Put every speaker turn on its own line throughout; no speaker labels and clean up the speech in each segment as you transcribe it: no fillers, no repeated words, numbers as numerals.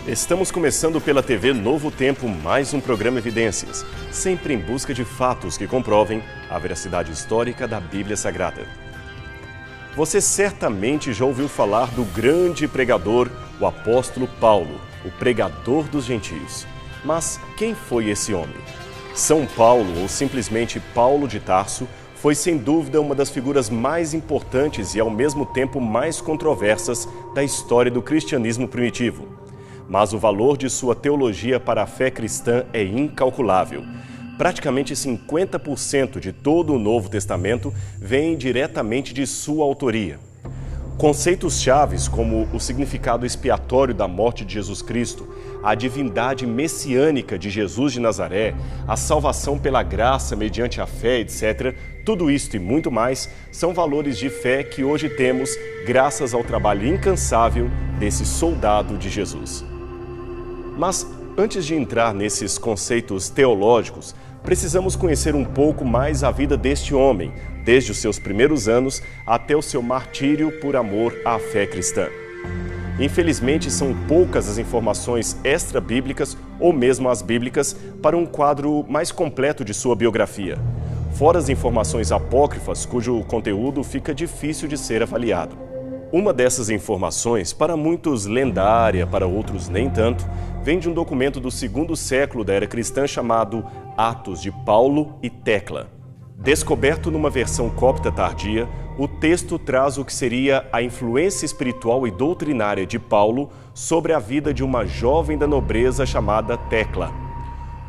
Estamos começando pela TV Novo Tempo mais um programa Evidências, sempre em busca de fatos que comprovem a veracidade histórica da Bíblia Sagrada. Você certamente já ouviu falar do grande pregador, o apóstolo Paulo, o pregador dos gentios. Mas quem foi esse homem? São Paulo, ou simplesmente Paulo de Tarso, foi sem dúvida uma das figuras mais importantes e ao mesmo tempo mais controversas da história do cristianismo primitivo. Mas o valor de sua teologia para a fé cristã é incalculável. Praticamente 50% de todo o Novo Testamento vem diretamente de sua autoria. Conceitos chaves como o significado expiatório da morte de Jesus Cristo, a divindade messiânica de Jesus de Nazaré, a salvação pela graça mediante a fé, etc., tudo isto e muito mais são valores de fé que hoje temos graças ao trabalho incansável desse soldado de Jesus. Mas, antes de entrar nesses conceitos teológicos, precisamos conhecer um pouco mais a vida deste homem, desde os seus primeiros anos até o seu martírio por amor à fé cristã. Infelizmente, são poucas as informações extra-bíblicas ou mesmo as bíblicas para um quadro mais completo de sua biografia, fora as informações apócrifas cujo conteúdo fica difícil de ser avaliado. Uma dessas informações, para muitos lendária, para outros nem tanto, vem de um documento do segundo século da era cristã chamado Atos de Paulo e Tecla. Descoberto numa versão copta tardia, o texto traz o que seria a influência espiritual e doutrinária de Paulo sobre a vida de uma jovem da nobreza chamada Tecla.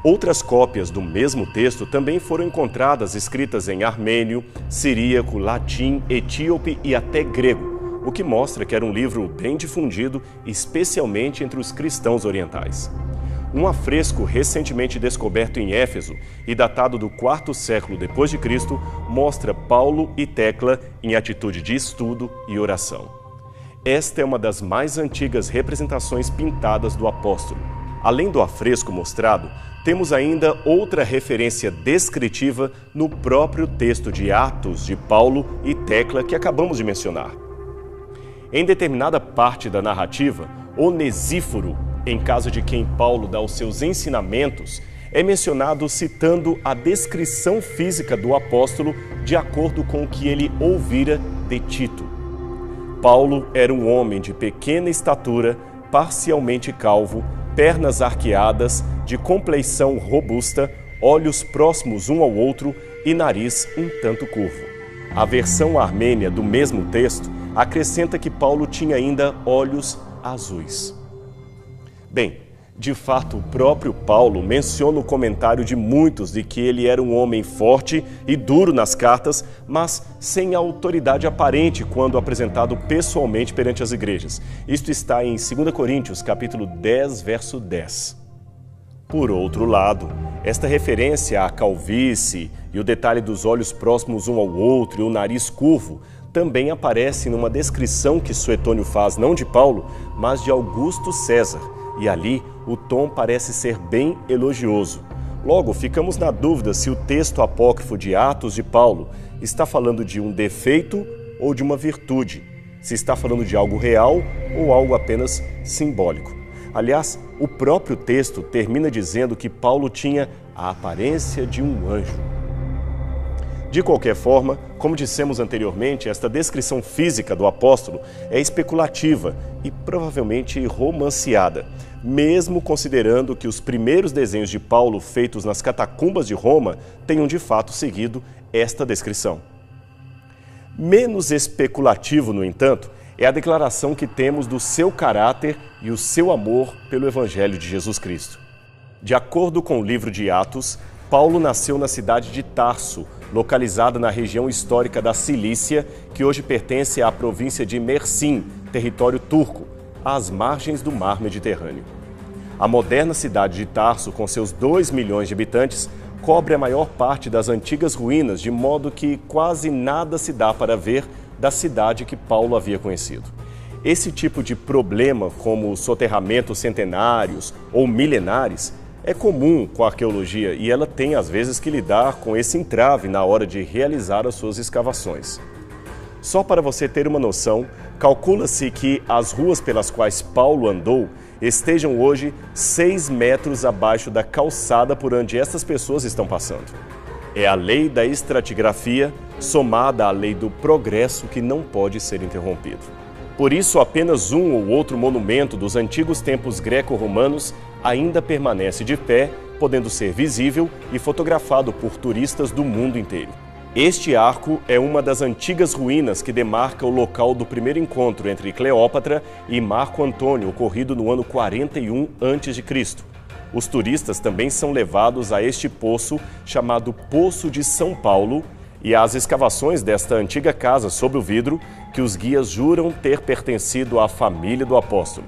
Outras cópias do mesmo texto também foram encontradas escritas em armênio, siríaco, latim, etíope e até grego, o que mostra que era um livro bem difundido, especialmente entre os cristãos orientais. Um afresco recentemente descoberto em Éfeso e datado do IV século depois de Cristo mostra Paulo e Tecla em atitude de estudo e oração. Esta é uma das mais antigas representações pintadas do apóstolo. Além do afresco mostrado, temos ainda outra referência descritiva no próprio texto de Atos de Paulo e Tecla que acabamos de mencionar. Em determinada parte da narrativa, Onesíforo, em caso de quem Paulo dá os seus ensinamentos, é mencionado citando a descrição física do apóstolo de acordo com o que ele ouvira de Tito. Paulo era um homem de pequena estatura, parcialmente calvo, pernas arqueadas, de compleição robusta, olhos próximos um ao outro e nariz um tanto curvo. A versão armênia do mesmo texto acrescenta que Paulo tinha ainda olhos azuis. Bem, de fato, o próprio Paulo menciona o comentário de muitos de que ele era um homem forte e duro nas cartas, mas sem autoridade aparente quando apresentado pessoalmente perante as igrejas. Isto está em 2 Coríntios, capítulo 10, verso 10. Por outro lado, esta referência à calvície e o detalhe dos olhos próximos um ao outro e o nariz curvo também aparece numa descrição que Suetônio faz não de Paulo, mas de Augusto César, e ali o tom parece ser bem elogioso. Logo, ficamos na dúvida se o texto apócrifo de Atos de Paulo está falando de um defeito ou de uma virtude, se está falando de algo real ou algo apenas simbólico. Aliás, o próprio texto termina dizendo que Paulo tinha a aparência de um anjo. De qualquer forma, como dissemos anteriormente, esta descrição física do apóstolo é especulativa e provavelmente romanceada, mesmo considerando que os primeiros desenhos de Paulo feitos nas catacumbas de Roma tenham de fato seguido esta descrição. Menos especulativo, no entanto, é a declaração que temos do seu caráter e o seu amor pelo Evangelho de Jesus Cristo. De acordo com o livro de Atos, Paulo nasceu na cidade de Tarso, localizada na região histórica da Cilícia, que hoje pertence à província de Mersim, território turco, às margens do mar Mediterrâneo. A moderna cidade de Tarso, com seus 2 milhões de habitantes, cobre a maior parte das antigas ruínas, de modo que quase nada se dá para ver da cidade que Paulo havia conhecido. Esse tipo de problema, como soterramentos centenários ou milenares, é comum com a arqueologia e ela tem às vezes que lidar com esse entrave na hora de realizar as suas escavações. Só para você ter uma noção, calcula-se que as ruas pelas quais Paulo andou estejam hoje 6 metros abaixo da calçada por onde estas pessoas estão passando. É a lei da estratigrafia somada à lei do progresso que não pode ser interrompido. Por isso, apenas um ou outro monumento dos antigos tempos greco-romanos ainda permanece de pé, podendo ser visível e fotografado por turistas do mundo inteiro. Este arco é uma das antigas ruínas que demarca o local do primeiro encontro entre Cleópatra e Marco Antônio, ocorrido no ano 41 a.C. Os turistas também são levados a este poço, chamado Poço de São Paulo, e às escavações desta antiga casa sob o vidro, que os guias juram ter pertencido à família do apóstolo.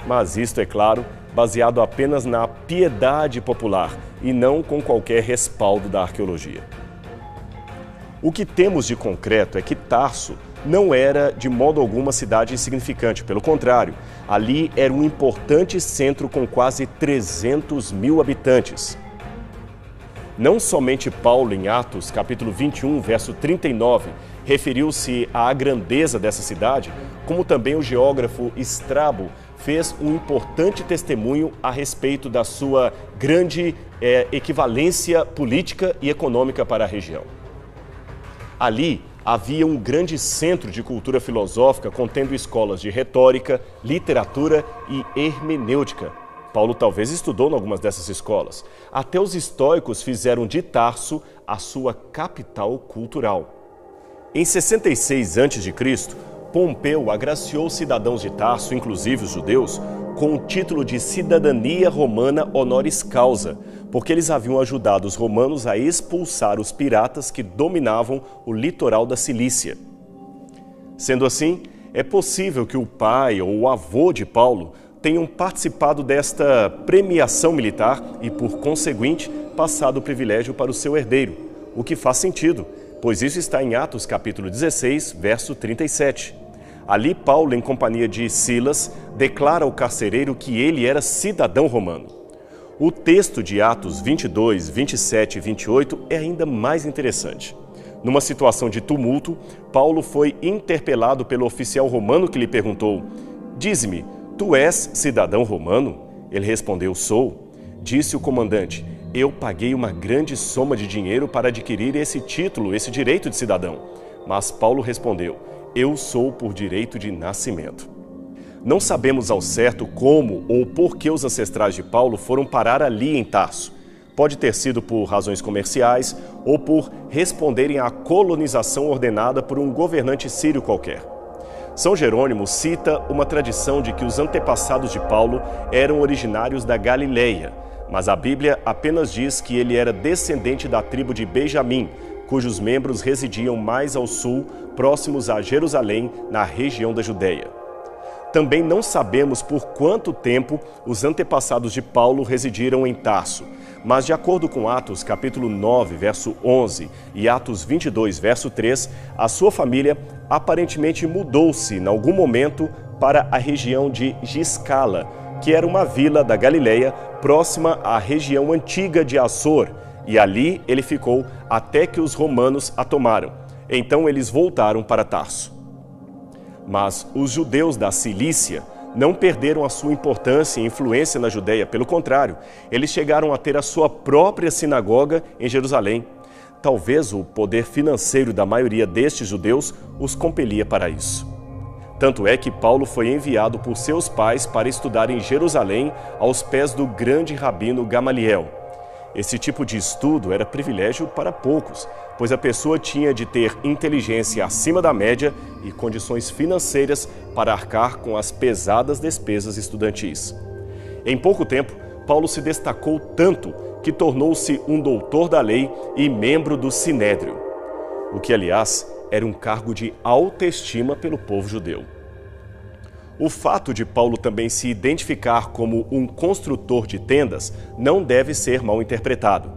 Mas isto, é claro, baseado apenas na piedade popular e não com qualquer respaldo da arqueologia. O que temos de concreto é que Tarso não era de modo algum uma cidade insignificante. Pelo contrário, ali era um importante centro com quase 300 mil habitantes. Não somente Paulo, em Atos, capítulo 21, verso 39, referiu-se à grandeza dessa cidade, como também o geógrafo Estrabo fez um importante testemunho a respeito da sua grande equivalência política e econômica para a região. Ali havia um grande centro de cultura filosófica contendo escolas de retórica, literatura e hermenêutica. Paulo talvez estudou em algumas dessas escolas. Até os estoicos fizeram de Tarso a sua capital cultural. Em 66 a.C., Pompeu agraciou cidadãos de Tarso, inclusive os judeus, com o título de cidadania romana honoris causa, porque eles haviam ajudado os romanos a expulsar os piratas que dominavam o litoral da Cilícia. Sendo assim, é possível que o pai ou o avô de Paulo tenham participado desta premiação militar e, por conseguinte, passado o privilégio para o seu herdeiro, o que faz sentido, pois isso está em Atos capítulo 16, verso 37. Ali, Paulo, em companhia de Silas, declara ao carcereiro que ele era cidadão romano. O texto de Atos 22, 27 e 28 é ainda mais interessante. Numa situação de tumulto, Paulo foi interpelado pelo oficial romano que lhe perguntou: "Dize-me, tu és cidadão romano?" Ele respondeu: "Sou." Disse o comandante: "Eu paguei uma grande soma de dinheiro para adquirir esse título, esse direito de cidadão." Mas Paulo respondeu: "Eu sou por direito de nascimento." Não sabemos ao certo como ou por que os ancestrais de Paulo foram parar ali em Tarso. Pode ter sido por razões comerciais ou por responderem à colonização ordenada por um governante sírio qualquer. São Jerônimo cita uma tradição de que os antepassados de Paulo eram originários da Galileia, mas a Bíblia apenas diz que ele era descendente da tribo de Benjamim, cujos membros residiam mais ao sul, próximos a Jerusalém, na região da Judéia. Também não sabemos por quanto tempo os antepassados de Paulo residiram em Tarso, mas de acordo com Atos capítulo 9, verso 11 e Atos 22, verso 3, a sua família aparentemente mudou-se em algum momento para a região de Giscala, que era uma vila da Galileia próxima à região antiga de Assor, e ali ele ficou até que os romanos a tomaram. Então eles voltaram para Tarso. Mas os judeus da Cilícia não perderam a sua importância e influência na Judéia. Pelo contrário, eles chegaram a ter a sua própria sinagoga em Jerusalém. Talvez o poder financeiro da maioria destes judeus os compelia para isso. Tanto é que Paulo foi enviado por seus pais para estudar em Jerusalém aos pés do grande rabino Gamaliel. Esse tipo de estudo era privilégio para poucos, pois a pessoa tinha de ter inteligência acima da média e condições financeiras para arcar com as pesadas despesas estudantis. Em pouco tempo, Paulo se destacou tanto que tornou-se um doutor da lei e membro do Sinédrio, o que, aliás, era um cargo de alta estima pelo povo judeu. O fato de Paulo também se identificar como um construtor de tendas não deve ser mal interpretado.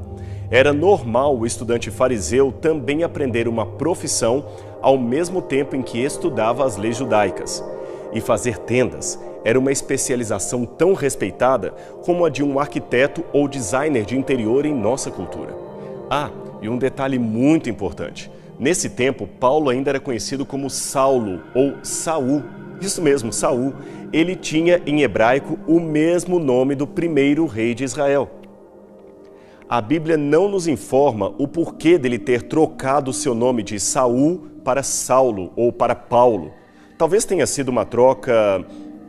Era normal o estudante fariseu também aprender uma profissão ao mesmo tempo em que estudava as leis judaicas. E fazer tendas era uma especialização tão respeitada como a de um arquiteto ou designer de interior em nossa cultura. Ah, e um detalhe muito importante. Nesse tempo, Paulo ainda era conhecido como Saulo ou Saul. Isso mesmo, Saul. Ele tinha em hebraico o mesmo nome do primeiro rei de Israel. A Bíblia não nos informa o porquê dele ter trocado o seu nome de Saul para Saulo ou para Paulo. Talvez tenha sido uma troca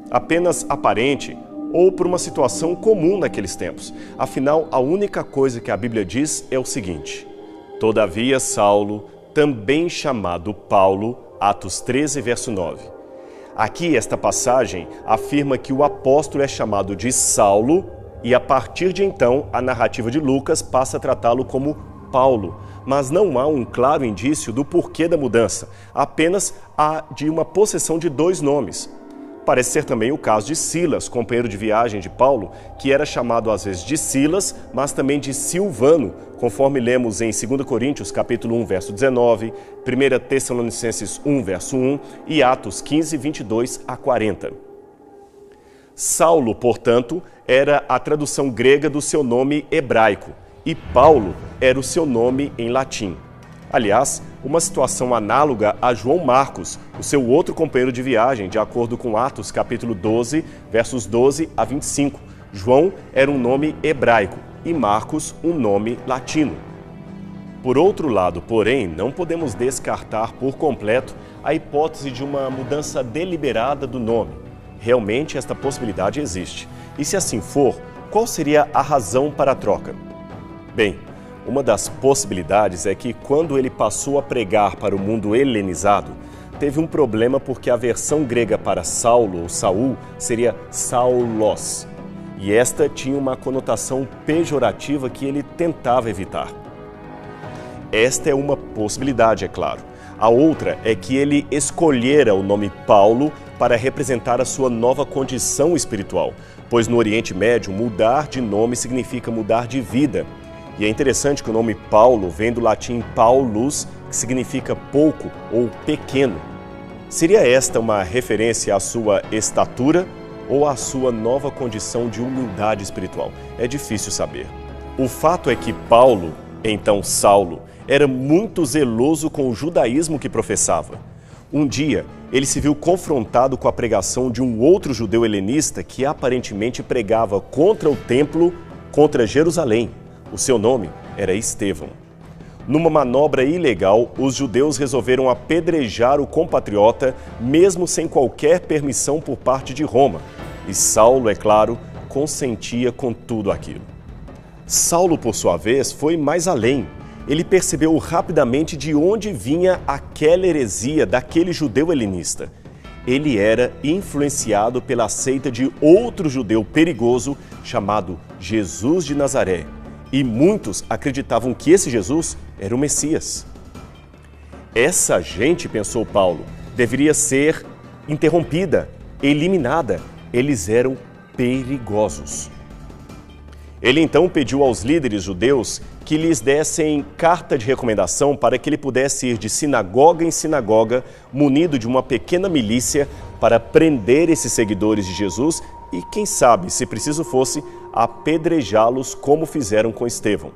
apenas aparente ou por uma situação comum naqueles tempos. Afinal, a única coisa que a Bíblia diz é o seguinte: todavia Saulo, também chamado Paulo, Atos 13, verso 9. Aqui, esta passagem afirma que o apóstolo é chamado de Saulo e, a partir de então, a narrativa de Lucas passa a tratá-lo como Paulo. Mas não há um claro indício do porquê da mudança, apenas há de uma possessão de dois nomes. Parece ser também o caso de Silas, companheiro de viagem de Paulo, que era chamado às vezes de Silas, mas também de Silvano, conforme lemos em 2 Coríntios capítulo 1, verso 19, 1 Tessalonicenses 1, verso 1 e Atos 15, 22 a 40. Saulo, portanto, era a tradução grega do seu nome hebraico e Paulo era o seu nome em latim. Aliás, uma situação análoga a João Marcos, o seu outro companheiro de viagem, de acordo com Atos capítulo 12, versos 12 a 25. João era um nome hebraico e Marcos um nome latino. Por outro lado, porém, não podemos descartar por completo a hipótese de uma mudança deliberada do nome. Realmente esta possibilidade existe. E se assim for, qual seria a razão para a troca? Bem, uma das possibilidades é que quando ele passou a pregar para o mundo helenizado, teve um problema porque a versão grega para Saulo ou Saul seria Saulos. E esta tinha uma conotação pejorativa que ele tentava evitar. Esta é uma possibilidade, é claro. A outra é que ele escolhera o nome Paulo para representar a sua nova condição espiritual, pois no Oriente Médio mudar de nome significa mudar de vida. E é interessante que o nome Paulo vem do latim Paulus, que significa pouco ou pequeno. Seria esta uma referência à sua estatura ou à sua nova condição de humildade espiritual? É difícil saber. O fato é que Paulo, então Saulo, era muito zeloso com o judaísmo que professava. Um dia, ele se viu confrontado com a pregação de um outro judeu helenista que aparentemente pregava contra o templo, contra Jerusalém. O seu nome era Estevão. Numa manobra ilegal, os judeus resolveram apedrejar o compatriota, mesmo sem qualquer permissão por parte de Roma. E Saulo, é claro, consentia com tudo aquilo. Saulo, por sua vez, foi mais além. Ele percebeu rapidamente de onde vinha aquela heresia daquele judeu helenista. Ele era influenciado pela seita de outro judeu perigoso chamado Jesus de Nazaré. E muitos acreditavam que esse Jesus era o Messias. Essa gente, pensou Paulo, deveria ser interrompida, eliminada. Eles eram perigosos. Ele então pediu aos líderes judeus que lhes dessem carta de recomendação para que ele pudesse ir de sinagoga em sinagoga, munido de uma pequena milícia, para prender esses seguidores de Jesus e, quem sabe, se preciso fosse, apedrejá-los como fizeram com Estevão.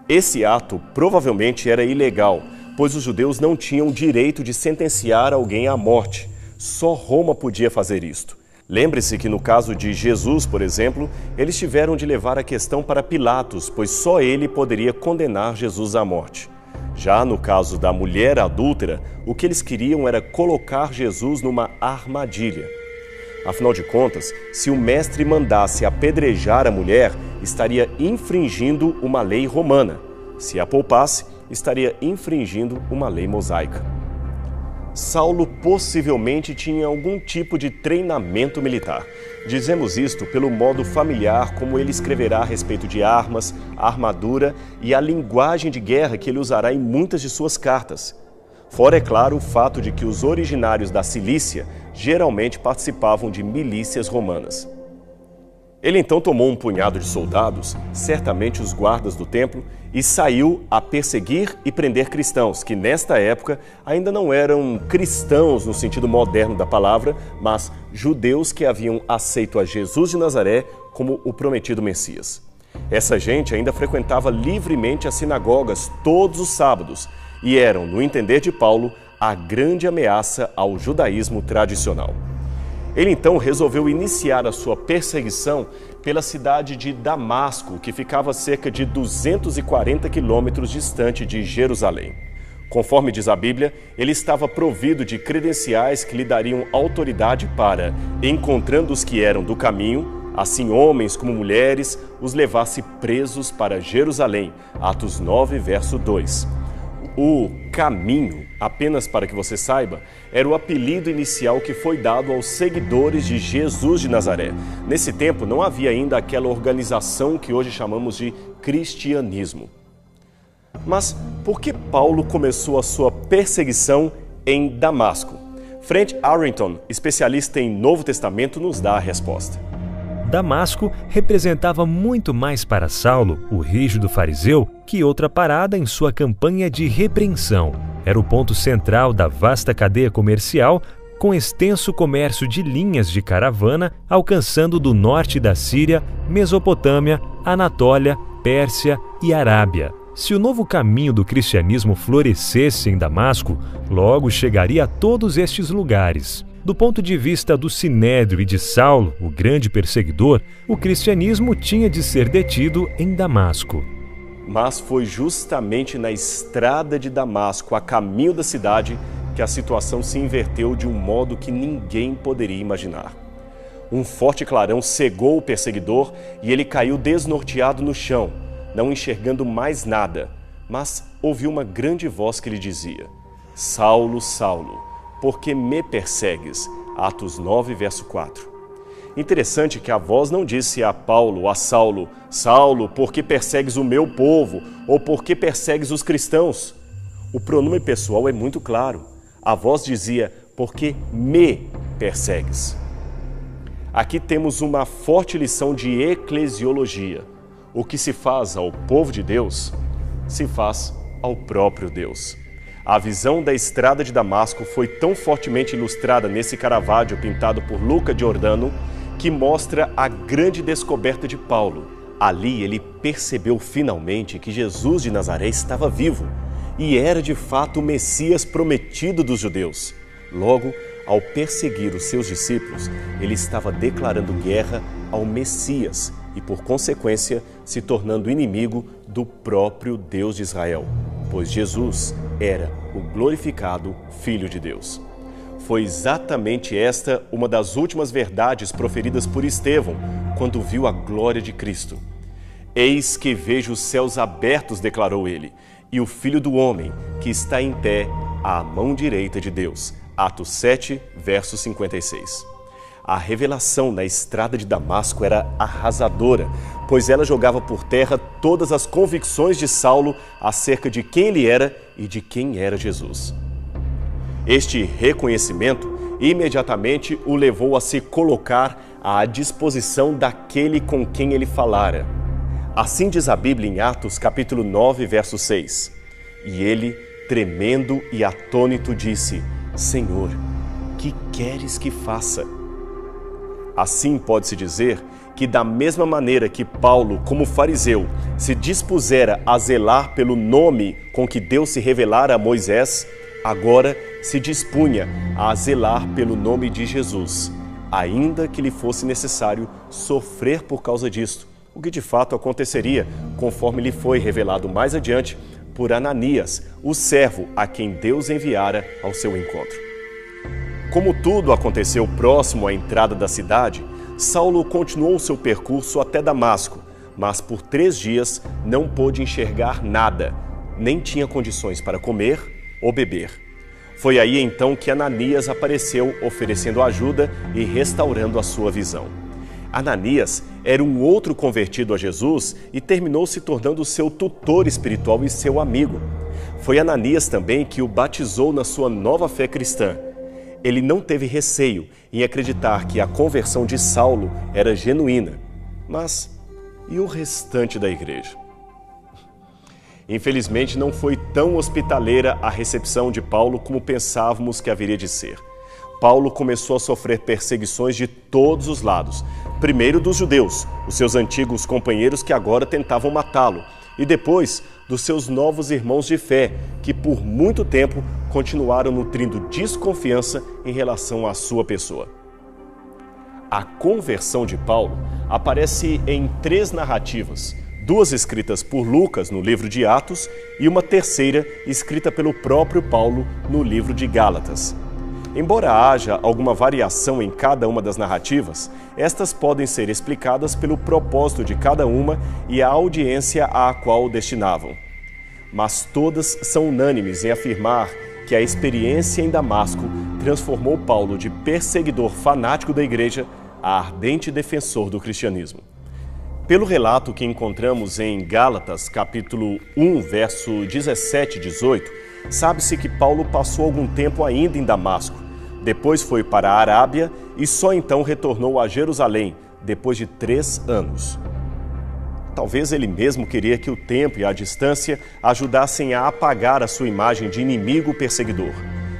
Esse ato provavelmente era ilegal, pois os judeus não tinham direito de sentenciar alguém à morte. Só Roma podia fazer isto. Lembre-se que no caso de Jesus, por exemplo, eles tiveram de levar a questão para Pilatos, pois só ele poderia condenar Jesus à morte. Já no caso da mulher adúltera, o que eles queriam era colocar Jesus numa armadilha. Afinal de contas, se o mestre mandasse apedrejar a mulher, estaria infringindo uma lei romana. Se a poupasse, estaria infringindo uma lei mosaica. Saulo possivelmente tinha algum tipo de treinamento militar. Dizemos isto pelo modo familiar como ele escreverá a respeito de armas, armadura e a linguagem de guerra que ele usará em muitas de suas cartas. Fora, é claro, o fato de que os originários da Cilícia geralmente participavam de milícias romanas. Ele então tomou um punhado de soldados, certamente os guardas do templo, e saiu a perseguir e prender cristãos, que nesta época ainda não eram cristãos no sentido moderno da palavra, mas judeus que haviam aceito a Jesus de Nazaré como o prometido Messias. Essa gente ainda frequentava livremente as sinagogas todos os sábados e eram, no entender de Paulo, a grande ameaça ao judaísmo tradicional. Ele então resolveu iniciar a sua perseguição pela cidade de Damasco, que ficava a cerca de 240 quilômetros distante de Jerusalém. Conforme diz a Bíblia, ele estava provido de credenciais que lhe dariam autoridade para, encontrando os que eram do caminho, assim homens como mulheres, os levasse presos para Jerusalém. Atos 9, verso 2. O caminho, apenas para que você saiba, era o apelido inicial que foi dado aos seguidores de Jesus de Nazaré. Nesse tempo não havia ainda aquela organização que hoje chamamos de cristianismo. Mas por que Paulo começou a sua perseguição em Damasco? Frank Arrington, especialista em Novo Testamento, nos dá a resposta.
Damasco representava muito mais para Saulo, o rígido fariseu, que outra parada em sua campanha de repreensão. Era o ponto central da vasta cadeia comercial, com extenso comércio de linhas de caravana, alcançando do norte da Síria, Mesopotâmia, Anatólia, Pérsia e Arábia. Se o novo caminho do cristianismo florescesse em Damasco, logo chegaria a todos estes lugares. Do ponto de vista do Sinédrio e de Saulo, o grande perseguidor, o cristianismo tinha de ser detido em Damasco.
Mas foi justamente na estrada de Damasco, a caminho da cidade, que a situação se inverteu de um modo que ninguém poderia imaginar. Um forte clarão cegou o perseguidor e ele caiu desnorteado no chão, não enxergando mais nada, mas ouviu uma grande voz que lhe dizia: Saulo, Saulo, por que me persegues? Atos 9, verso 4. Interessante que a voz não disse a Paulo ou a Saulo: Saulo, por que persegues o meu povo? Ou por que persegues os cristãos? O pronome pessoal é muito claro. A voz dizia: por que me persegues? Aqui temos uma forte lição de eclesiologia. O que se faz ao povo de Deus, se faz ao próprio Deus. A visão da estrada de Damasco foi tão fortemente ilustrada nesse Caravaggio pintado por Luca Giordano, que mostra a grande descoberta de Paulo. Ali ele percebeu finalmente que Jesus de Nazaré estava vivo e era de fato o Messias prometido dos judeus. Logo, ao perseguir os seus discípulos, ele estava declarando guerra ao Messias e, por consequência, se tornando inimigo do próprio Deus de Israel, pois Jesus era o glorificado Filho de Deus. Foi exatamente esta uma das últimas verdades proferidas por Estevão, quando viu a glória de Cristo. Eis que vejo os céus abertos, declarou ele, e o Filho do Homem, que está em pé à mão direita de Deus. Atos 7, verso 56. A revelação na estrada de Damasco era arrasadora, pois ela jogava por terra todas as convicções de Saulo acerca de quem ele era e de quem era Jesus. Este reconhecimento imediatamente o levou a se colocar à disposição daquele com quem ele falara. Assim diz a Bíblia em Atos capítulo 9, verso 6. E ele, tremendo e atônito, disse: Senhor, que queres que faça? Assim pode-se dizer que, da mesma maneira que Paulo, como fariseu, se dispusera a zelar pelo nome com que Deus se revelara a Moisés, agora se dispunha a zelar pelo nome de Jesus, ainda que lhe fosse necessário sofrer por causa disto, o que de fato aconteceria, conforme lhe foi revelado mais adiante por Ananias, o servo a quem Deus enviara ao seu encontro. Como tudo aconteceu próximo à entrada da cidade, Saulo continuou seu percurso até Damasco, mas por 3 dias não pôde enxergar nada, nem tinha condições para comer ou beber. Foi aí então que Ananias apareceu, oferecendo ajuda e restaurando a sua visão. Ananias era um outro convertido a Jesus e terminou se tornando seu tutor espiritual e seu amigo. Foi Ananias também que o batizou na sua nova fé cristã. Ele não teve receio em acreditar que a conversão de Saulo era genuína. Mas e o restante da igreja? Infelizmente, não foi tão hospitaleira a recepção de Paulo como pensávamos que haveria de ser. Paulo começou a sofrer perseguições de todos os lados. Primeiro dos judeus, os seus antigos companheiros que agora tentavam matá-lo, e depois dos seus novos irmãos de fé, que por muito tempo continuaram nutrindo desconfiança em relação à sua pessoa. A conversão de Paulo aparece em 3 narrativas, 2 escritas por Lucas no livro de Atos e uma terceira escrita pelo próprio Paulo no livro de Gálatas. Embora haja alguma variação em cada uma das narrativas, estas podem ser explicadas pelo propósito de cada uma e a audiência à qual destinavam. Mas todas são unânimes em afirmar que a experiência em Damasco transformou Paulo de perseguidor fanático da igreja a ardente defensor do cristianismo. Pelo relato que encontramos em Gálatas, capítulo 1, verso 17 e 18, sabe-se que Paulo passou algum tempo ainda em Damasco, depois foi para a Arábia e só então retornou a Jerusalém, depois de 3 anos. Talvez ele mesmo queria que o tempo e a distância ajudassem a apagar a sua imagem de inimigo perseguidor.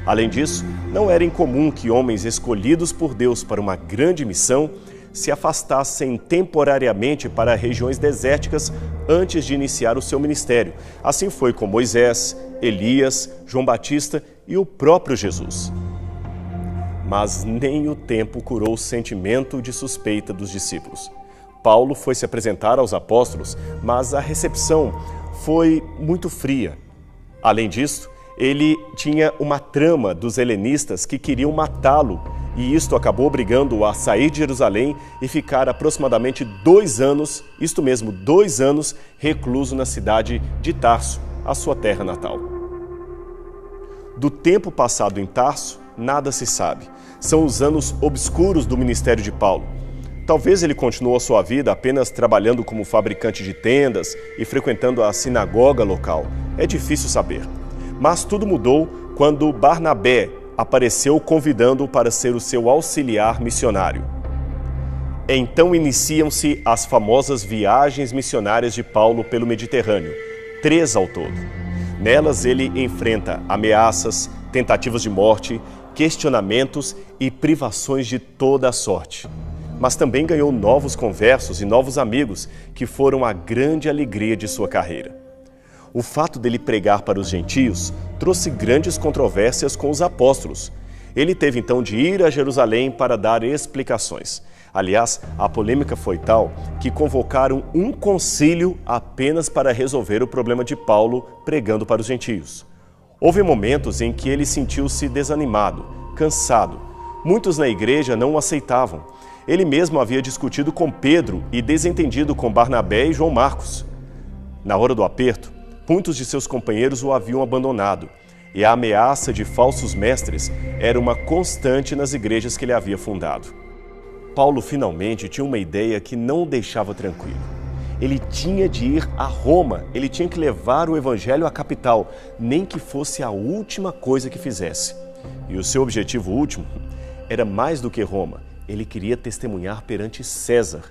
Além disso, não era incomum que homens escolhidos por Deus para uma grande missão se afastassem temporariamente para regiões desérticas antes de iniciar o seu ministério. Assim foi com Moisés, Elias, João Batista e o próprio Jesus. Mas nem o tempo curou o sentimento de suspeita dos discípulos. Paulo foi se apresentar aos apóstolos, mas a recepção foi muito fria. Além disso, ele tinha uma trama dos helenistas que queriam matá-lo, e isto acabou obrigando-o a sair de Jerusalém e ficar aproximadamente 2 anos, isto mesmo, 2 anos, recluso na cidade de Tarso, a sua terra natal. Do tempo passado em Tarso, nada se sabe. São os anos obscuros do ministério de Paulo. Talvez ele continuou a sua vida apenas trabalhando como fabricante de tendas e frequentando a sinagoga local. É difícil saber. Mas tudo mudou quando Barnabé apareceu convidando-o para ser o seu auxiliar missionário. Então iniciam-se as famosas viagens missionárias de Paulo pelo Mediterrâneo, 3 ao todo. Nelas ele enfrenta ameaças, tentativas de morte, questionamentos e privações de toda a sorte. Mas também ganhou novos conversos e novos amigos que foram a grande alegria de sua carreira. O fato dele pregar para os gentios trouxe grandes controvérsias com os apóstolos. Ele teve então de ir a Jerusalém para dar explicações. Aliás, a polêmica foi tal que convocaram um concílio apenas para resolver o problema de Paulo pregando para os gentios. Houve momentos em que ele sentiu-se desanimado, cansado. Muitos na igreja não o aceitavam. Ele mesmo havia discutido com Pedro e desentendido com Barnabé e João Marcos. Na hora do aperto, muitos de seus companheiros o haviam abandonado, e a ameaça de falsos mestres era uma constante nas igrejas que ele havia fundado. Paulo finalmente tinha uma ideia que não o deixava tranquilo. Ele tinha de ir a Roma, ele tinha que levar o evangelho à capital, nem que fosse a última coisa que fizesse. E o seu objetivo último era mais do que Roma, ele queria testemunhar perante César.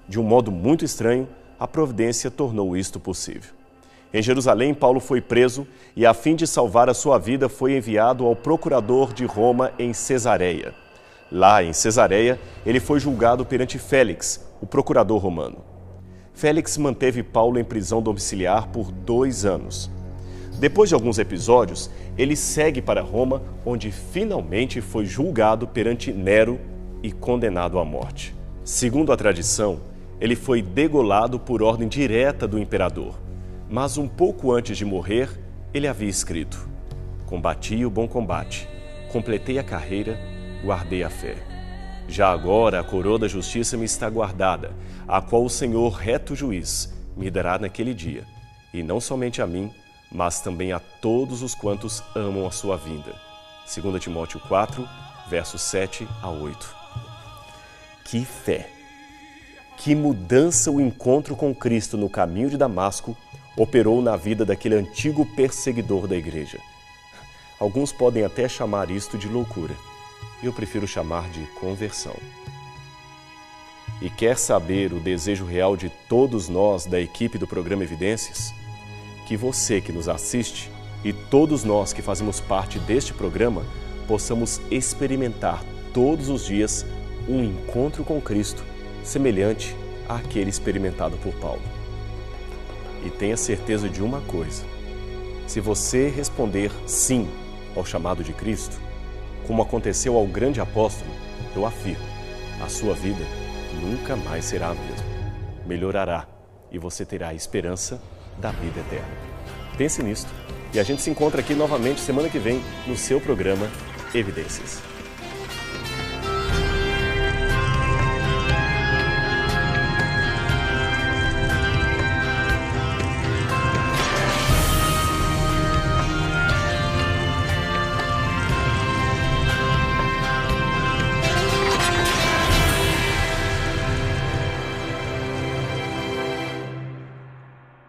De um modo muito estranho, a providência tornou isto possível. Em Jerusalém, Paulo foi preso e, a fim de salvar a sua vida, foi enviado ao procurador de Roma em Cesareia. Lá, em Cesareia, ele foi julgado perante Félix, o procurador romano. Félix manteve Paulo em prisão domiciliar por 2 anos. Depois de alguns episódios, ele segue para Roma, onde finalmente foi julgado perante Nero e condenado à morte. Segundo a tradição, ele foi degolado por ordem direta do imperador. Mas um pouco antes de morrer, ele havia escrito: "Combati o bom combate, completei a carreira, guardei a fé. Já agora a coroa da justiça me está guardada, a qual o Senhor, reto juiz, me dará naquele dia, e não somente a mim, mas também a todos os quantos amam a sua vinda." 2 Timóteo 4, versos 7 a 8. Que fé! Que mudança o encontro com Cristo no caminho de Damasco operou na vida daquele antigo perseguidor da igreja. Alguns podem até chamar isto de loucura. Eu prefiro chamar de conversão. E quer saber o desejo real de todos nós da equipe do programa Evidências? Que você que nos assiste e todos nós que fazemos parte deste programa possamos experimentar todos os dias um encontro com Cristo semelhante àquele experimentado por Paulo. E tenha certeza de uma coisa: se você responder sim ao chamado de Cristo, como aconteceu ao grande apóstolo, eu afirmo, a sua vida nunca mais será a mesma. Melhorará e você terá a esperança da vida eterna. Pense nisto e a gente se encontra aqui novamente semana que vem no seu programa Evidências.